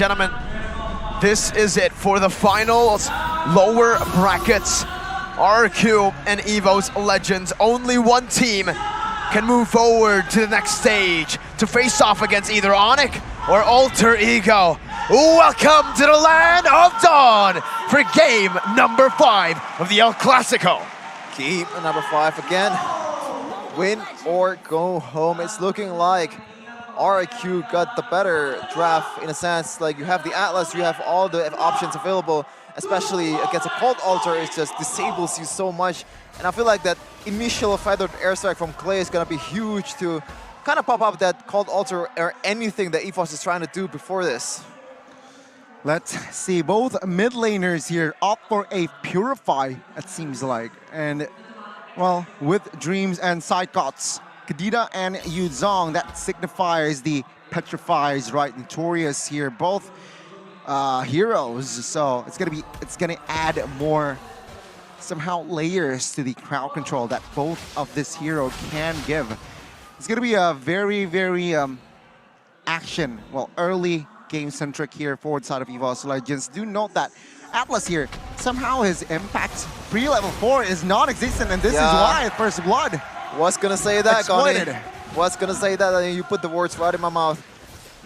Gentlemen, this is it for the finals, lower brackets. RRQ and EVOS Legends. Only one team can move forward to the next stage to face off against either Onyx or Alter Ego. Welcome to the land of Dawn for game number 5 of the El Clasico. Game number 5 again. Win or go home. It's looking like RRQ got the better draft in a sense. Like, you have the Atlas, you have all the options available, especially against a cold altar. It just disables you so much. And I feel like that initial feathered airstrike from Clay is gonna be huge to kind of pop up that cold altar or anything that EVOS is trying to do before this. Let's see, both mid laners here opt for a Purify, it seems like. And, well, with Dreams and Psychots, Kadita and Yuzong, that signifies the Petrifies, right? Notorious here, both heroes. So it's gonna add more somehow layers to the crowd control that both of this hero can give. It's gonna be a very, very early game-centric here forward side of EVOS Legends. Do note that Atlas here, somehow his impact pre-level 4 is non-existent, and this is why First Blood. Was gonna say that, exploited. Was gonna say that, and you put the words right in my mouth.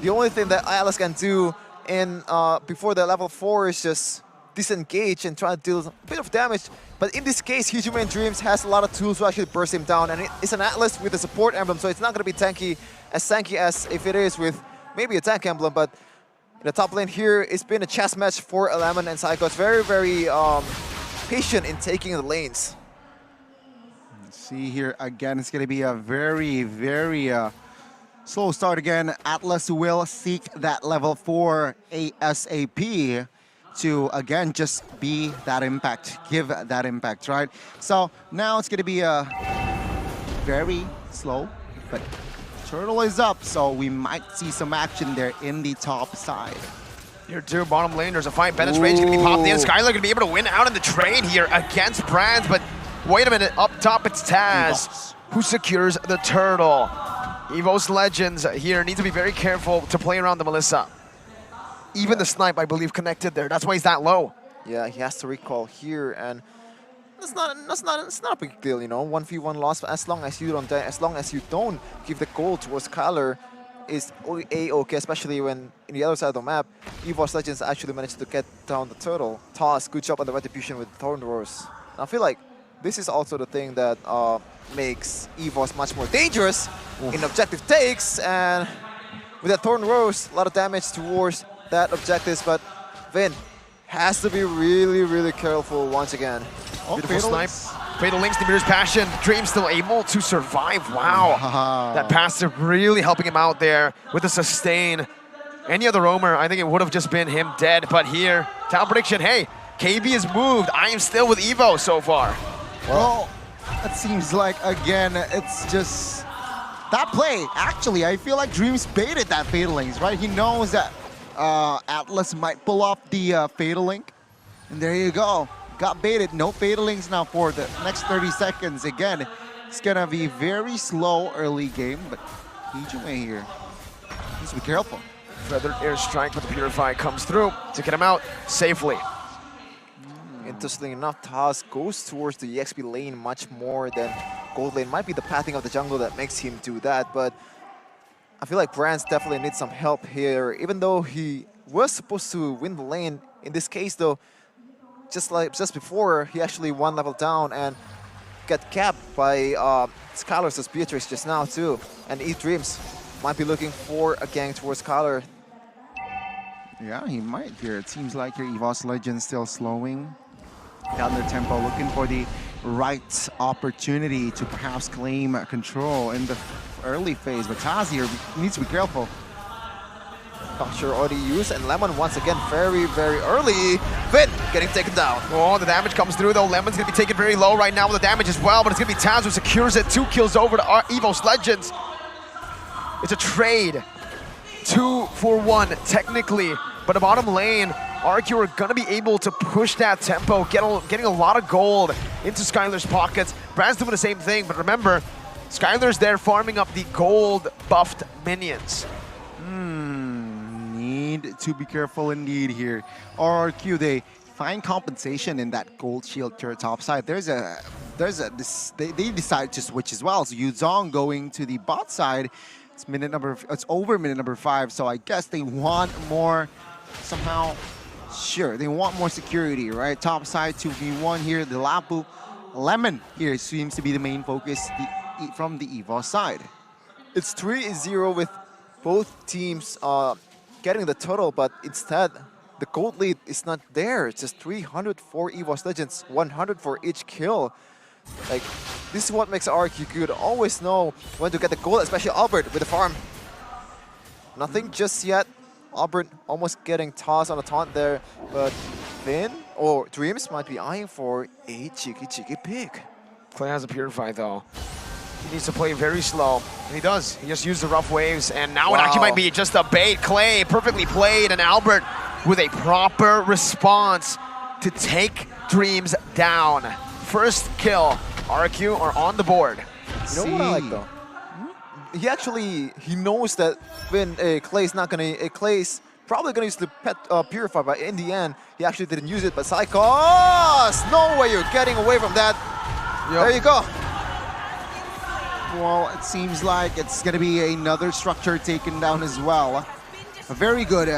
The only thing that Atlas can do in before the level 4 is just disengage and try to deal a bit of damage. But in this case, Human Dreams has a lot of tools to actually burst him down, and it's an Atlas with a support emblem, so it's not gonna be tanky as if it is with maybe a tank emblem. But in the top lane here, it's been a chess match for Lemon and Psycho. It's very, very patient in taking the lanes. See here again, it's going to be a very, very slow start again. Atlas will seek that level 4 ASAP to, again, just be that impact, give that impact, right? So now it's going to be a very slow, but turtle is up, so we might see some action there in the top side. Here too, bottom lane, there's a fight. Bennett's range gonna be popped in. Skylar gonna be able to win out in the trade here against Brands, but wait a minute, up top it's Taz who secures the turtle. EVOS Legends here need to be very careful to play around the Melissa. Even the snipe, I believe, connected there. That's why he's that low. Yeah, he has to recall here, and it's not a big deal, you know. 1v1 loss, but as long as you don't die, as long as you don't give the goal towards Skylar, is a-okay, especially when in the other side of the map, EVOS Legends actually managed to get down the turtle. Toss, good job on the retribution with Thorn Rose. I feel like this is also the thing that makes EVOS much more dangerous in objective takes, and with that Thorn Rose, a lot of damage towards that objectives, but Vin has to be really, really careful once again. Beautiful snipe. Fatal links to Mirror's Passion. Dream still able to survive. Wow. That passive really helping him out there with the sustain. Any other roamer, I think it would have just been him dead. But here, town prediction, hey, KB is moved. I am still with Evo so far. Well, it seems like, again, it's just that play. Actually, I feel like Dreams baited that Fatal Links, right? He knows that Atlas might pull off the Fatal Link. And there you go. Got baited, no Fatal Links now for the next 30 seconds. Again, it's gonna be very slow early game, but Hijime here needs to be careful. Feathered airstrike with the Purify comes through to get him out safely. Interestingly enough, Taz goes towards the EXP lane much more than gold lane. Might be the pathing of the jungle that makes him do that, but I feel like Brands definitely needs some help here. Even though he was supposed to win the lane, in this case though, just before, he actually one level down and got capped by Skylar's Beatrix just now too. And E-Dreams might be looking for a gang towards Skylar. Yeah, he might here. It seems like your EVOS Legends still slowing down their tempo, looking for the right opportunity to perhaps claim control in the early phase. But Taz here needs to be careful. Puncture already used, and Lemon once again very, very early. Finn getting taken down. Oh, the damage comes through though. Lemon's gonna be taken very low right now with the damage as well, but it's gonna be Taz who secures it. 2 kills over to EVOS Legends. It's a trade. 2 for 1 technically, but the bottom lane, RRQ are gonna be able to push that tempo, getting a lot of gold into Skylar's pockets. Brad's doing the same thing, but remember, Skylar's there farming up the gold buffed minions. need to be careful indeed here. RRQ, they find compensation in that gold shield turret top side. They decide to switch as well. So Yuzong going to the bot side. It's over minute number 5. So I guess they want more somehow. Sure, they want more security, right? Top side 2v1 here. The Lapu Lemon here seems to be the main focus from the EVOS side. It's 3-0 with both teams getting the total, but instead the gold lead is not there. It's just 300 for EVOS Legends, 100 for each kill. Like, this is what makes RRQ good. Always know when to get the gold, especially Albert with the farm. Nothing just yet. Albert almost getting tossed on a taunt there, but Finn or Dreams might be eyeing for a cheeky pick. Clay has a Purify though. He needs to play very slow, and he does. He just used the rough waves, and now it actually might be just a bait. Clay perfectly played, and Albert with a proper response to take Dreams down. First kill, RRQ are on the board. You know what I like though? He knows that when Clay's probably gonna use the pet Purify, but in the end, he actually didn't use it. But Psychos, no way you're getting away from that. Yep. There you go. Well, it seems like it's gonna be another structure taken down as well. A very good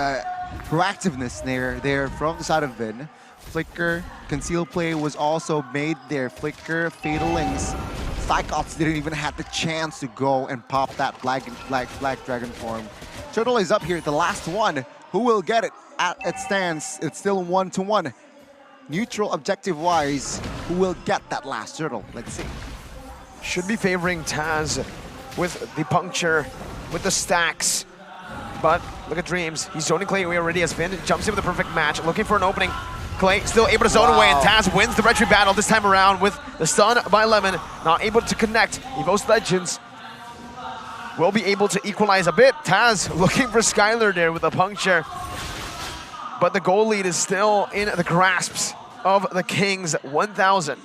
proactiveness there from the side of Vin. Flicker, conceal play was also made there. Flicker, Fatal Links. Psychops didn't even have the chance to go and pop that Black Dragon form. Turtle is up here, the last one. Who will get it? It stands. It's still 1-1. Neutral objective-wise, who will get that last turtle? Let's see. Should be favoring Taz with the puncture, with the stacks. But look at Dreams. He's zoning Clay away already as Finn jumps in with the perfect match, looking for an opening. Clay still able to zone away, and Taz wins the retry battle this time around with the stun by Lemon. Not able to connect. EVOS Legends will be able to equalize a bit. Taz looking for Skylar there with a puncture. But the goal lead is still in the grasps of the Kings, 1,000.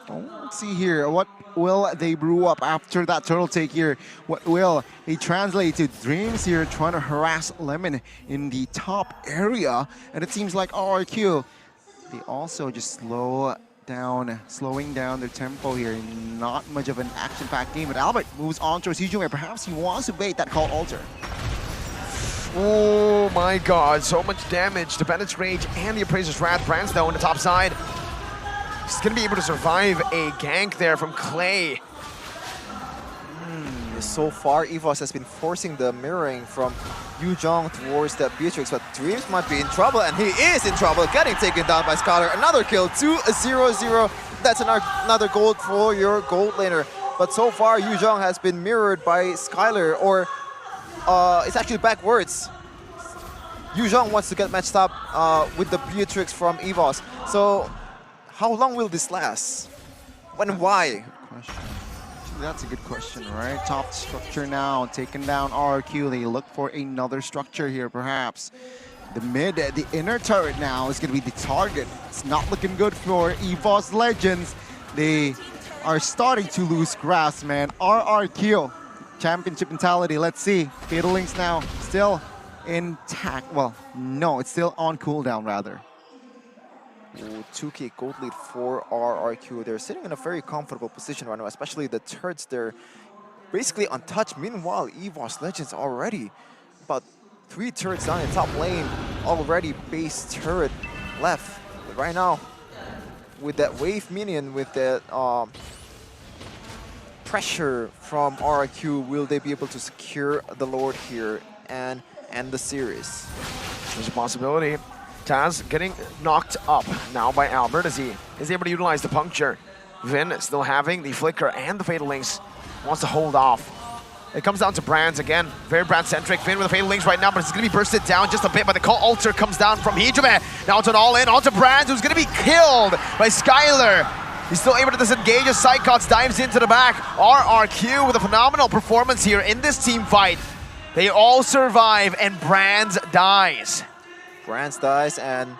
Let's see here. What will they brew up after that turtle take here? What will they translate to? Dreams here trying to harass Lemon in the top area. And it seems like RRQ, they also just slowing down their tempo here. Not much of an action-packed game. But Albert moves on towards Hugh, where perhaps he wants to bait that call alter. Oh my god, so much damage. The Bandit's Rage and the Appraiser's Wrath. Brands though on the top side. He's going to be able to survive a gank there from Clay. So far, EVOS has been forcing the mirroring from Yuzong towards that Beatrix, but Dreams might be in trouble, and he is in trouble, getting taken down by Skylar. Another kill, 2-0-0. That's another gold for your gold laner. But so far, Yuzong has been mirrored by Skylar, or it's actually backwards. Yuzong wants to get matched up with the Beatrix from EVOS. So how long will this last? When and why? Good question. That's a good question, right? Top structure now, taken down RRQ. They look for another structure here, perhaps. The mid, the inner turret now is going to be the target. It's not looking good for EVOS Legends. They are starting to lose grasp, man. RRQ, championship mentality. Let's see. Fatal Links now still intact. Well, no, it's still on cooldown, rather. 2K gold lead for RRQ. They're sitting in a very comfortable position right now, especially the turrets. They're basically untouched. Meanwhile, EVOS Legends already about 3 turrets down in top lane. Already base turret left. But right now, with that wave minion, with that pressure from RRQ, will they be able to secure the Lord here and end the series? There's a possibility. Taz getting knocked up now by Albert as he is able to utilize the puncture. Vin still having the flicker and the Fatal Links. Wants to hold off. It comes down to Brands again. Very Brand-centric. Vin with the Fatal Links right now, but it's going to be bursted down just a bit by the call alter comes down from Hijime. Now it's an all-in onto Brands, who's going to be killed by Skylar. He's still able to disengage as Psychots dives into the back. RRQ with a phenomenal performance here in this team fight. They all survive and Brands dies. Brands dies, and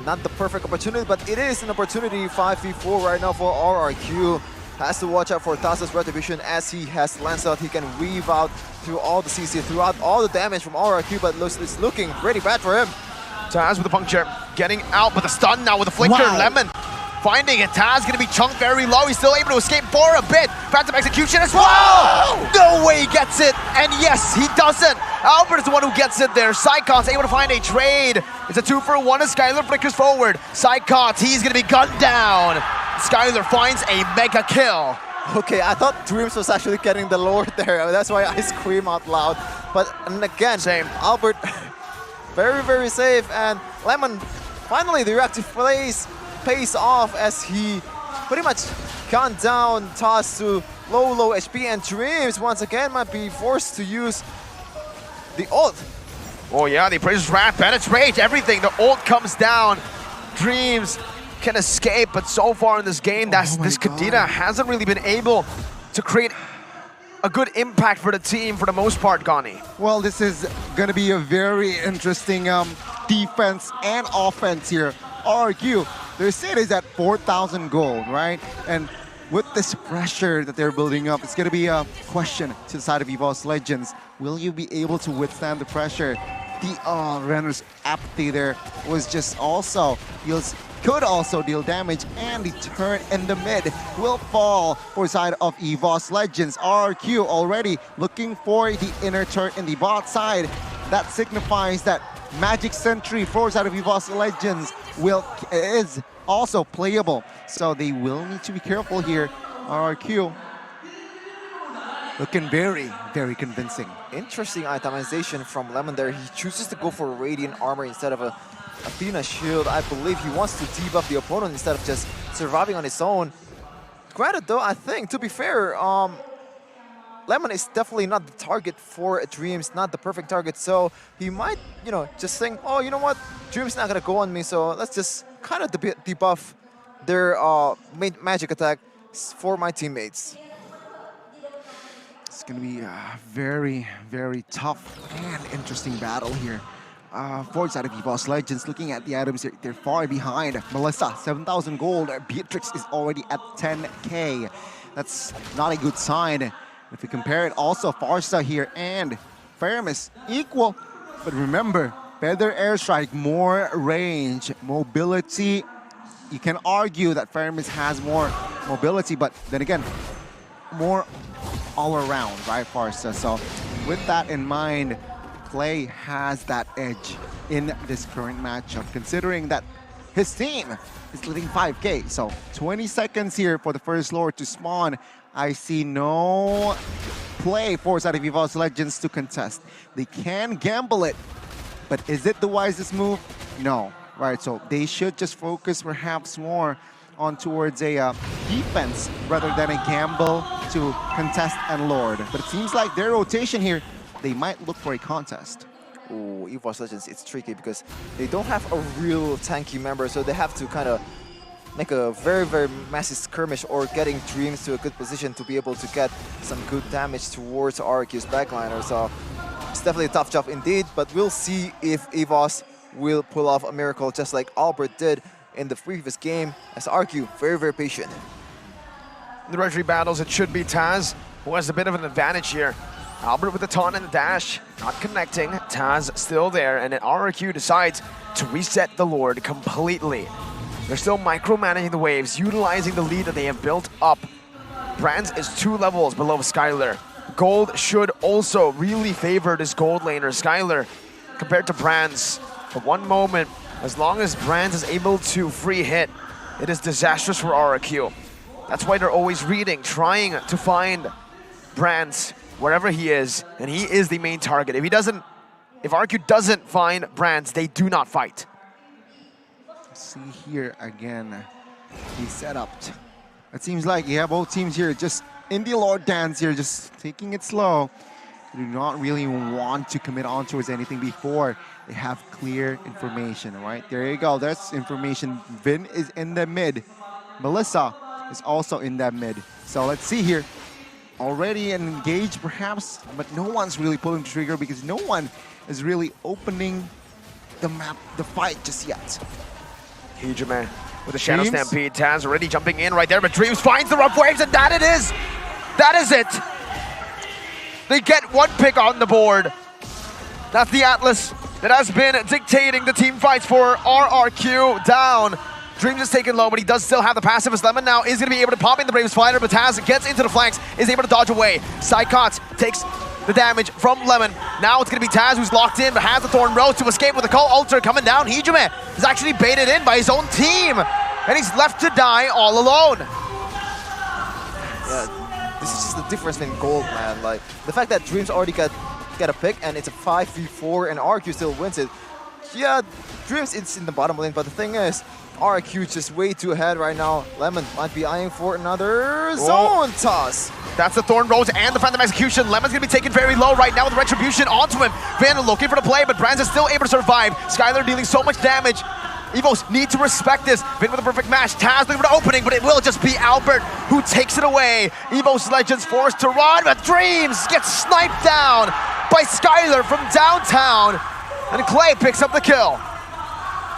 not the perfect opportunity, but it is an opportunity 5v4 right now for RRQ. has to watch out for Taz's retribution as he has Lancelot. He can weave out through all the CC, throughout all the damage from RRQ, but it's looking pretty bad for him. Taz with the puncture, getting out with a stun now with a flicker. Wow. Lemon finding it. Taz gonna be chunked very low. He's still able to escape for a bit. Phantom execution as well. No way he gets it. And yes, he doesn't. Albert is the one who gets it there. Psychon's able to find a trade. It's a 2-for-1 as Skylar flickers forward. Psychon, he's gonna be gunned down. Skylar finds a mega kill. Okay, I thought Dreams was actually getting the Lord there. That's why I scream out loud. But and again, Same. Albert, very, very safe. And Lemon, finally the reactive pays off as he pretty much gunned down Taz to low HP. And Dreams, once again, might be forced to use the ult. Oh yeah, the Appraiser's Wrath, penetrate everything. The ult comes down. Dreams can escape, but so far in this game, this Kadena hasn't really been able to create a good impact for the team for the most part, Gani. Well, this is going to be a very interesting defense and offense here. RRQ, their set is at 4,000 gold, right? And with this pressure that they're building up, it's going to be a question to the side of EVOS Legends. Will you be able to withstand the pressure? The Renner's apathy there was just also could also deal damage, and the turn in the mid will fall for the side of EVOS Legends. RRQ already looking for the inner turn in the bot side. That signifies that Magic Sentry for the side of EVOS Legends is also playable. So they will need to be careful here. RRQ looking very, very convincing. Interesting itemization from Lemon there. He chooses to go for Radiant Armor instead of a Athena Shield. I believe he wants to debuff the opponent instead of just surviving on his own. Granted though, I think, to be fair, Lemon is definitely not the target for Dreams, not the perfect target. So he might, just think, oh, you know what? Dreams not gonna go on me, so let's just kind of debuff their magic attack for my teammates. It's going to be a very, very tough and interesting battle here. For the side of EVOS Legends, looking at the items, they're far behind. Melissa, 7,000 gold. Beatrix is already at 10k. That's not a good sign. If we compare it, also Farsa here and Faramis equal. But remember, Feather Airstrike, more range, mobility. You can argue that Faramis has more mobility, but then again, more all around, right, Farsa? So with that in mind, Play has that edge in this current matchup, considering that his team is leading 5k. So 20 seconds here for the first Lord to spawn. I see no play for side of EVOS Legends to contest. They can gamble it, but is it the wisest move? No, right? So they should just focus perhaps more on towards a defense rather than a gamble to contest and Lord. But it seems like their rotation here, they might look for a contest. Ooh, EVOS Legends, it's tricky because they don't have a real tanky member, so they have to kind of make a very, very massive skirmish or getting Dreams to a good position to be able to get some good damage towards RRQ's backliner. So it's definitely a tough job indeed, but we'll see if EVOS will pull off a miracle just like Albert did in the previous game, as RRQ very, very patient. In the Registry battles, it should be Taz who has a bit of an advantage here. Albert with the taunt and the dash, not connecting. Taz still there, and then RRQ decides to reset the Lord completely. They're still micromanaging the waves, utilizing the lead that they have built up. Brands is 2 levels below Skylar. Gold should also really favor this gold laner, Skylar, compared to Brands. For one moment, as long as Brands is able to free hit, it is disastrous for RRQ. That's why they're always reading, trying to find Brands wherever he is, and he is the main target. If RRQ doesn't find Brands, they do not fight. See here again, the setup. It seems like both teams here just in the Lord dance here, just taking it slow. They do not really want to commit on towards anything before they have clear information, right? There you go, that's information. Vin is in the mid. Melissa is also in that mid. So let's see here. Already engaged perhaps, but no one's really pulling the trigger because no one is really opening the map, the fight just yet. Hijime with the Shadow Dreams. Stampede. Taz already jumping in right there, but Dreams finds the rough waves, and that it is! That is it! They get one pick on the board. That's the Atlas that has been dictating the team fights for RRQ down. Dreams is taken low, but he does still have the passive as Lemon now is going to be able to pop in the Brave Spider, but Taz gets into the flanks, is able to dodge away. Psychots takes the damage from Lemon. Now it's going to be Taz who's locked in, but has the Thorn Rose to escape with the Call Alter coming down. Hijime is actually baited in by his own team, and he's left to die all alone. Yeah, this is just the difference in gold, man. Like, the fact that Dreams already got a pick, and it's a 5v4, and RRQ still wins it. Yeah, Dreams is in the bottom lane, but the thing is, RRQ is just way too ahead right now. Lemon might be eyeing for another zone toss. That's the Thorn Rose and the Phantom Execution. Lemon's gonna be taken very low right now with Retribution onto him. Van looking for the play, but Brands is still able to survive. Skylar dealing so much damage. EVOS need to respect this. Vin with a perfect match. Taz looking for the opening, but it will just be Albert who takes it away. EVOS Legends forced to run, but Dreams gets sniped down by Skylar from downtown. And Clay picks up the kill.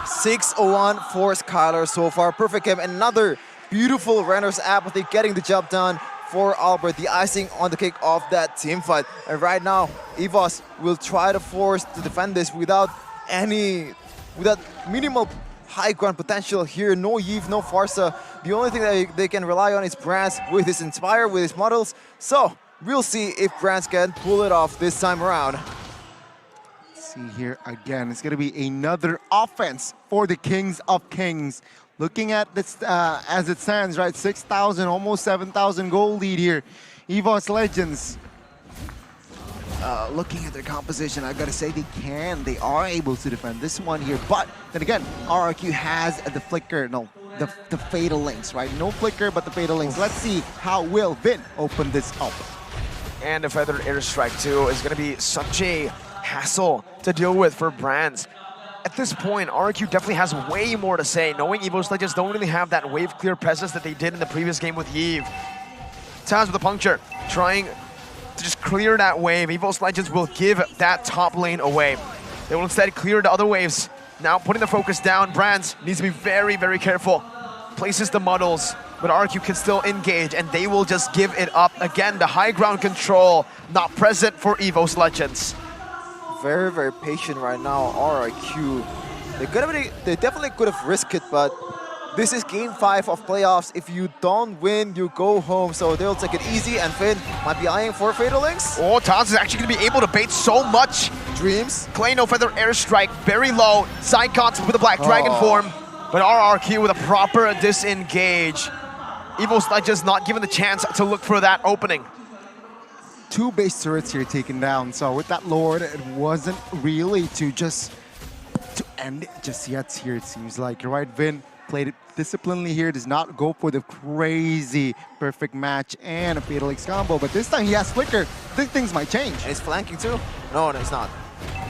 6-1 for Skylar so far. Perfect game. Another beautiful Renner's apathy getting the job done for Albert. The icing on the cake of that team fight. And right now, EVOS will try to force to defend this without minimal high ground potential here. No Yves, no Farsa. The only thing that they can rely on is Brands with his Inspire, with his models. So we'll see if Brands can pull it off this time around. See here again, it's going to be another offense for the Kings of Kings. Looking at this as it stands, right, 6,000, almost 7,000 goal lead here. EVOS Legends, looking at their composition, I gotta say they are able to defend this one here. But then again, RRQ has the flicker, the Fatal Links, right? No flicker, but the Fatal Links. Let's see how will Vin open this up. And a Feathered Airstrike too is gonna be such a hassle to deal with for Brands. At this point, RRQ definitely has way more to say, knowing EVOS Legends don't really have that wave clear presence that they did in the previous game with Yves. Taz with the puncture, trying to just clear that wave. EVOS Legends will give that top lane away. They will instead clear the other waves. Now putting the focus down, Brands needs to be very, very careful. Places the muddles, but RRQ can still engage, and they will just give it up. Again, the high ground control not present for EVOS Legends. Very, very patient right now, RRQ. They definitely could have risked it, but this is game 5 of playoffs. If you don't win, you go home. So they'll take it easy, and Finn might be eyeing for Fatal Links. Oh, Taz is actually going to be able to bait so much. Dreams. Clay no Feather Airstrike, very low. Psychots with a Black Dragon form, but RRQ with a proper disengage. EVOS Legends not given the chance to look for that opening. 2 base turrets here taken down, so with that Lord, it wasn't really to end it just yet here, it seems like. You're right, Vin played it disciplinedly here, does not go for the crazy perfect match and a Fatal X combo, but this time he has Flicker. I think things might change. And he's flanking too? No, it's not.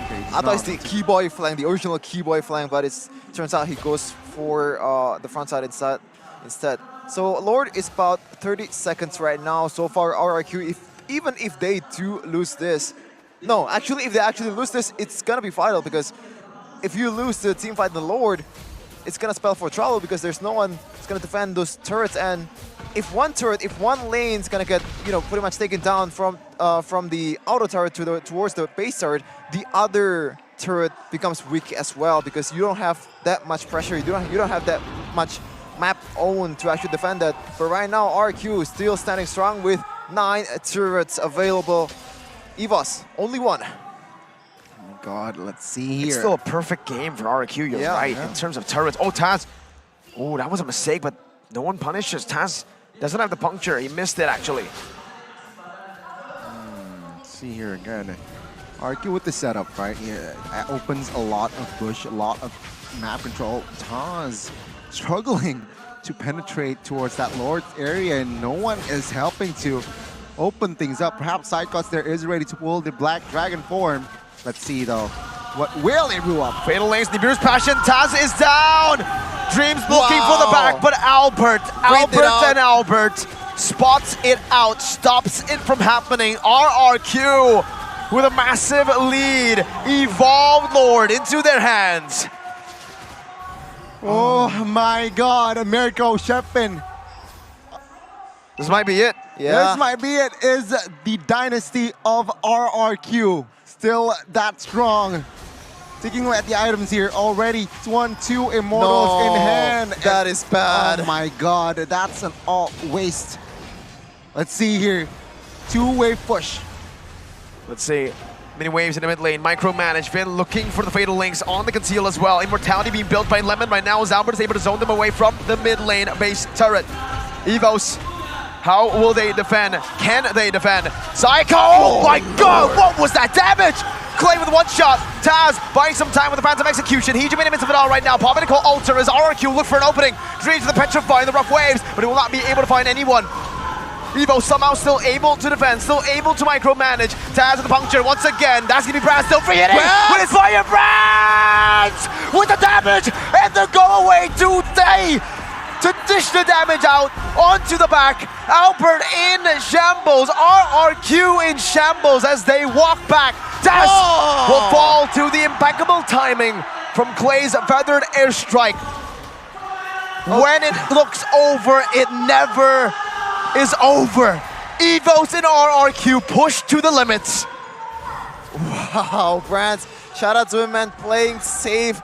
Okay, I thought it's the Keyboy flank, the original Keyboy flank, but it turns out he goes for the front side instead. So Lord is about 30 seconds right now. So far, RRQ, even if they do lose this, no, actually, if they actually lose this, it's gonna be vital, because if you lose the team fight in the Lord, it's gonna spell for trouble, because there's no one that's gonna defend those turrets. And if one lane's gonna get, pretty much taken down from the auto turret towards the base turret, the other turret becomes weak as well, because you don't have that much pressure. You don't have that much map owned to actually defend that. But right now, RQ is still standing strong with 9 turrets available. EVOS, only 1. Oh my god, let's see here. It's still a perfect game for RRQ, you're right, in terms of turrets. Oh, Taz. Oh, that was a mistake, but no one punishes. Taz doesn't have the puncture. He missed it, actually. Let's see here again. RQ with the setup, right? Yeah, that opens a lot of bush, a lot of map control. Taz struggling to penetrate towards that Lord's area, and no one is helping to open things up. Perhaps Psychots there is ready to pull the Black Dragon form. Let's see though, what will it brew up? Fatal Links, Nibiru's Passion, Taz is down! Dreams looking for the back, but Albert spots it out, stops it from happening. RRQ with a massive lead, Evolved Lord into their hands. Oh my God, Mirko Shepin. This might be it. Yeah. This might be it. Is the dynasty of RRQ still that strong? Taking a look at the items here already. It's 1-2 Immortals in hand. That is bad. Oh my God, that's an all waste. Let's see here. Two-wave push. Let's see. Many waves in the mid lane. Micromanage. Finn looking for the fatal links on the conceal as well. Immortality being built by Lemon right now as Albert is able to zone them away from the mid lane base turret. EVOS. How will they defend? Can they defend? Psycho! Oh my God! What was that damage? Clay with one shot. Taz buying some time with the Phantom Execution. He's in the midst of it all right now. Popping a call Alter as RRQ look for an opening. Dreams of the Petrify in the rough waves, but he will not be able to find anyone. Evo somehow still able to defend, still able to micromanage. Taz with the puncture once again. That's gonna be Brands still free hitting with his fire. Brands with the damage and the go away today to dish the damage out onto the back. Albert in shambles, RRQ in shambles as they walk back. Taz will fall to the impeccable timing from Clay's feathered airstrike. When it looks over, it never is over. EVOS and RRQ push to the limits. Wow, Brands, shout out to him, man, playing safe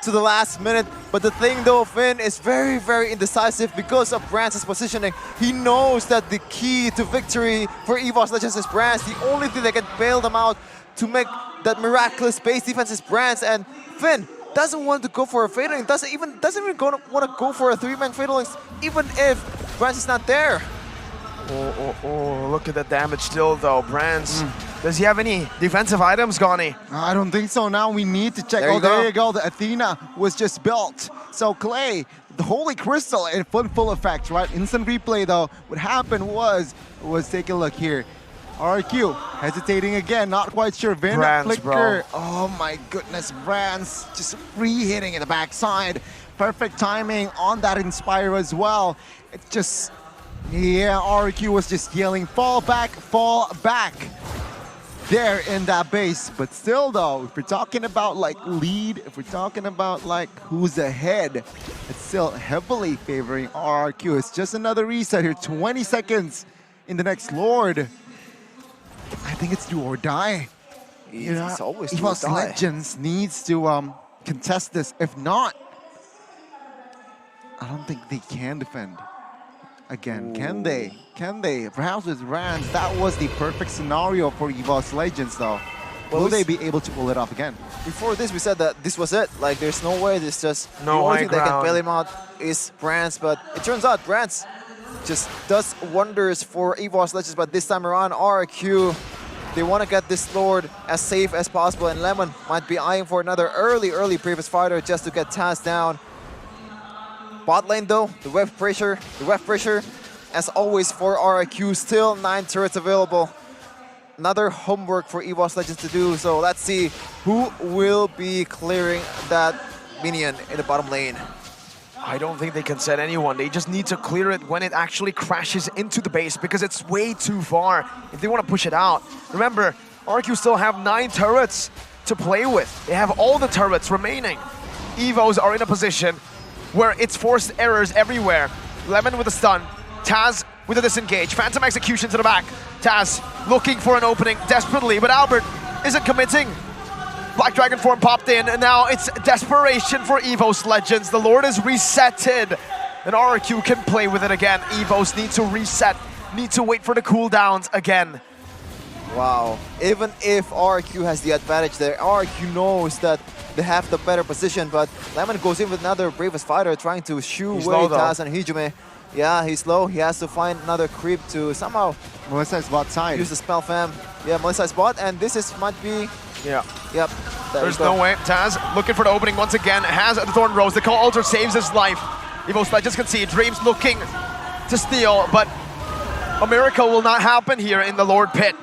to the last minute. But the thing though, Finn is very, very indecisive because of Brands' positioning. He knows that the key to victory for EVOS Legends is Brands. The only thing that can bail them out to make that miraculous base defense is Brands, and Finn doesn't want to go for a fatal link, doesn't even want to go for a three-man fatal link, even if Brands is not there. Oh, look at the damage still though. Brands, does he have any defensive items, Gani? I don't think so. Now we need to check. There you go. The Athena was just built. So Clay, the Holy Crystal in full effect, right? Instant replay though. What happened was take a look here. RRQ hesitating again, not quite sure. Vin Brands, flicker. bro. Oh my goodness, Brands just free hitting in the backside. Perfect timing on that Inspire as well. It just, yeah, RRQ was just yelling, fall back there in that base. But still though, if we're talking about like lead, if we're talking about like who's ahead, it's still heavily favoring RRQ. It's just another reset here, 20 seconds in the next Lord. I think it's do or die. It's always do or EVOS die. Legends needs to contest this. If not, I don't think they can defend. Again, can they? Can they? Perhaps with Brands, that was the perfect scenario for EVOS Legends though. Will they be able to pull it off again? Before this, we said that this was it. Like, there's no way. There's just No the only high thing that can ground. bail him out is Brands. But it turns out Brands just does wonders for EVOS Legends. But this time around, RRQ, they want to get this Lord as safe as possible. And Lemon might be eyeing for another early previous fighter just to get Taz down. Bot lane though, the wave pressure, as always for RRQ, still 9 turrets available. Another homework for EVOS Legends to do, so let's see who will be clearing that minion in the bottom lane. I don't think they can set anyone. They just need to clear it when it actually crashes into the base because it's way too far if they want to push it out. Remember, RQ still have 9 turrets to play with. They have all the turrets remaining. EVOs are in a position where it's forced errors everywhere. Lemon with a stun, Taz with a disengage, Phantom Execution to the back. Taz looking for an opening desperately, but Albert isn't committing. Black Dragon form popped in, and now it's desperation for EVOS Legends. The Lord is resetted, and RRQ can play with it again. EVOS need to reset, need to wait for the cooldowns again. Wow, even if RRQ has the advantage there, RRQ knows that they have the better position, but Lemon goes in with another Bravest Fighter trying to shoo away Taz and Hijime. Yeah, he's low. He has to find another creep to somehow Melissa's bot side. use the spell fam. Yeah, Melissa's bot, and this is might be. Yeah. Yep. There's no way. Taz looking for the opening once again. Has the Thorn Rose. The Call Altar saves his life. EVOS Legends can see Dreams looking to steal, but a miracle will not happen here in the Lord Pit.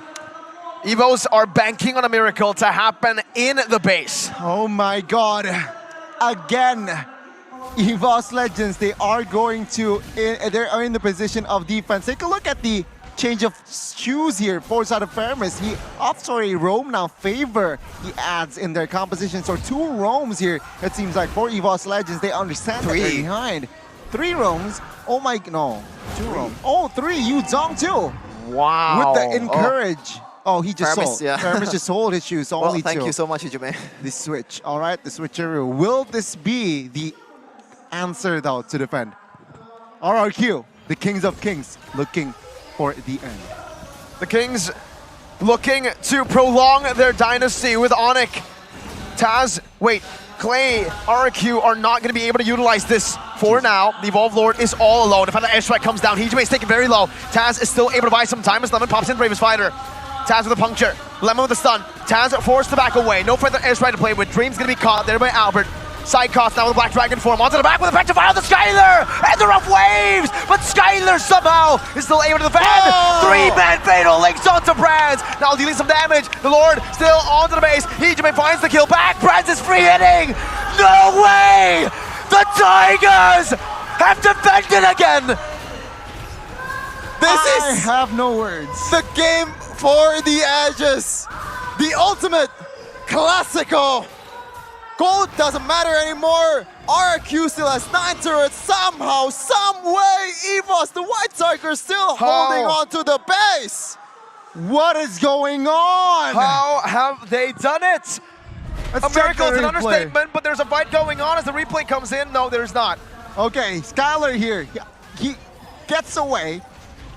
EVOs are banking on a miracle to happen in the base. Oh my God. Again. EVOS Legends, they are going to, they are in the position of defense. Take a look at the change of shoes here for side of Fairness. He opts for a roam now favor. He adds in their composition. So 2 roams here. It seems like for EVOS Legends, they understand that they're behind. 3 roams. Oh my, no. 2 roams. Oh, 3. Yu Zhong too. Wow. With the encourage. Oh, he just Fairness, sold. yeah. Fairness just sold his shoes. Only Well, thank 2. you so much, Ijume. The switch. All right, the switcheroo. Will this be the answer though to defend? RRQ, the Kings of Kings, looking for the end. The Kings looking to prolong their dynasty with Onyx. Taz, wait, Clay, RRQ are not going to be able to utilize this for now. The Evolve Lord is all alone. If the airstrike comes down, Hijime is taken very low. Taz is still able to buy some time as Lemon pops in, Bravest Fighter. Taz with a puncture, Lemon with a stun. Taz forced to back away. No further airstrike to play with. Dream's going to be caught there by Albert. Sidecost now with the Black Dragon form. Onto the back with a Petrify on the Skylar! And the rough waves! But Skylar somehow is still able to defend! 3-man fatal links onto Brands! Now dealing some damage. The Lord still onto the base. Hijime finds the kill back. Brands is free hitting! No way! The Tigers have defended again! I have no words. The game for the Edges. The ultimate classical. Gold doesn't matter anymore. RRQ still has 9 turrets. Somehow, some way, EVOS, the White Tiger, still holding on to the base. What is going on? How have they done it? Let's A miracle is check an the replay. understatement, but there's a fight going on as the replay comes in. No, there's not. Okay, Skylar here. He gets away,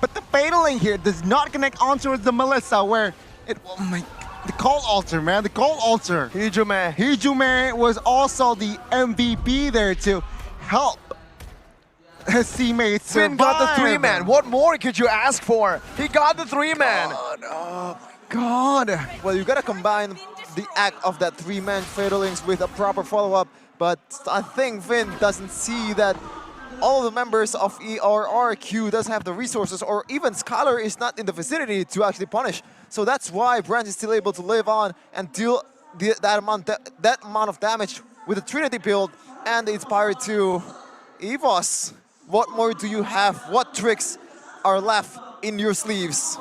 but the fataling here does not connect onto the Melissa where it. Oh my. The Call Altar, man. The Call Altar. Hijime was also the MVP there to help his teammates survive. Finn got the 3-man. What more could you ask for? He got the 3-man. Oh my God. Well, you gotta combine the act of that 3-man fatalings with a proper follow-up, but I think Finn doesn't see that all of the members of RRQ doesn't have the resources, or even Skylar is not in the vicinity to actually punish. So that's why Branch is still able to live on and deal that amount of damage with the Trinity build and the Inspired 2. EVOS, what more do you have? What tricks are left in your sleeves?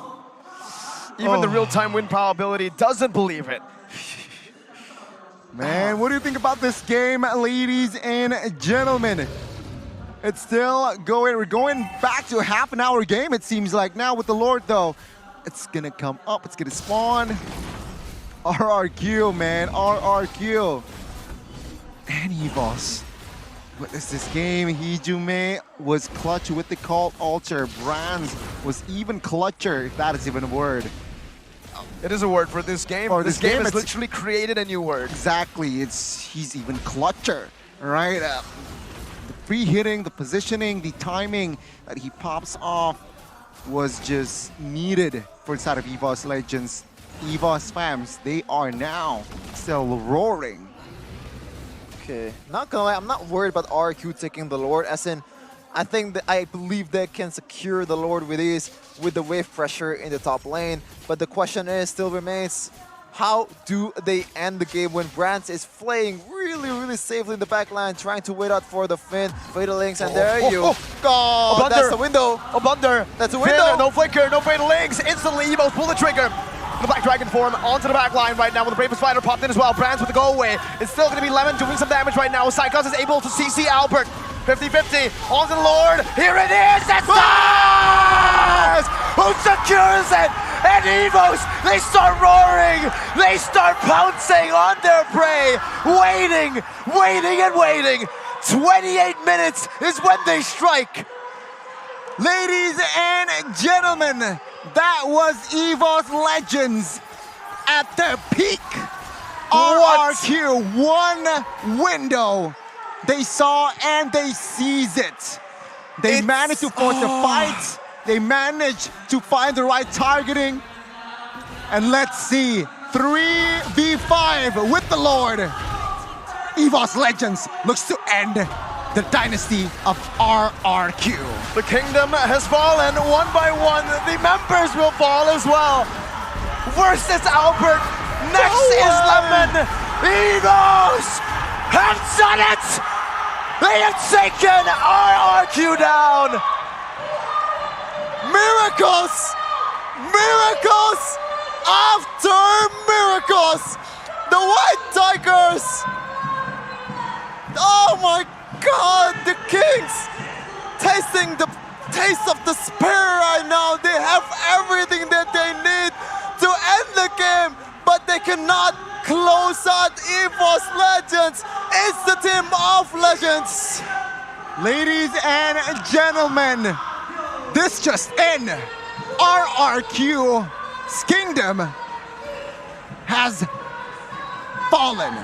Even the real-time win probability doesn't believe it. Man, what do you think about this game, ladies and gentlemen? It's still going. We're going back to a half-an-hour game, it seems like now with the Lord, though. It's gonna come up. It's gonna spawn. RRQ, man. RRQ. And EVOS. What is this game? Hijime was clutch with the Call Altar. Brands was even clutcher, if that is even a word. It is a word for this game. For this this game game, has it's- literally created a new word. Exactly. He's even clutcher, right? The free hitting, the positioning, the timing that he pops off was just needed for the side of EVOS Legends. EVOS fams, they are now still roaring. Okay, not gonna lie, I'm not worried about RRQ taking the Lord, as in, I believe they can secure the Lord with ease with the wave pressure in the top lane. But the question still remains, how do they end the game when Brands is playing really safely in the backline, trying to wait out for the Finn, Fatalings, and there you go. That's the window. A blunder. That's a Finn, window. no flicker, no fatal links. Instantly, EVOS pull the trigger. The Black Dragon form onto the back line right now with the Bravest Fighter popped in as well. Brands with the go away. It's still going to be Lemon doing some damage right now. Psychos is able to CC Albert. 50-50 onto the Lord. Here it is. That's Taz! Who secures it? And EVOS, they start roaring. They start pouncing on their prey. Waiting and waiting. 28 minutes is when they strike. Ladies and gentlemen, that was EVOS Legends at their peak. RRQ, one window they saw and they seized it. They managed to force a fight. They managed to find the right targeting. And let's see, 3v5 with the Lord. EVOS Legends looks to end the dynasty of RRQ. The kingdom has fallen one by one. The members will fall as well. Versus Albert. Next is Lemon. EVOS have done it. They have taken RRQ down. Miracles Miracles after miracles! The White Tigers! Oh my god, the Kings! Tasting the taste of despair right now. They have everything that they need to end the game, but they cannot close out EVOS Legends. It's the team of legends. Ladies and gentlemen, this just in. RRQ's kingdom has fallen.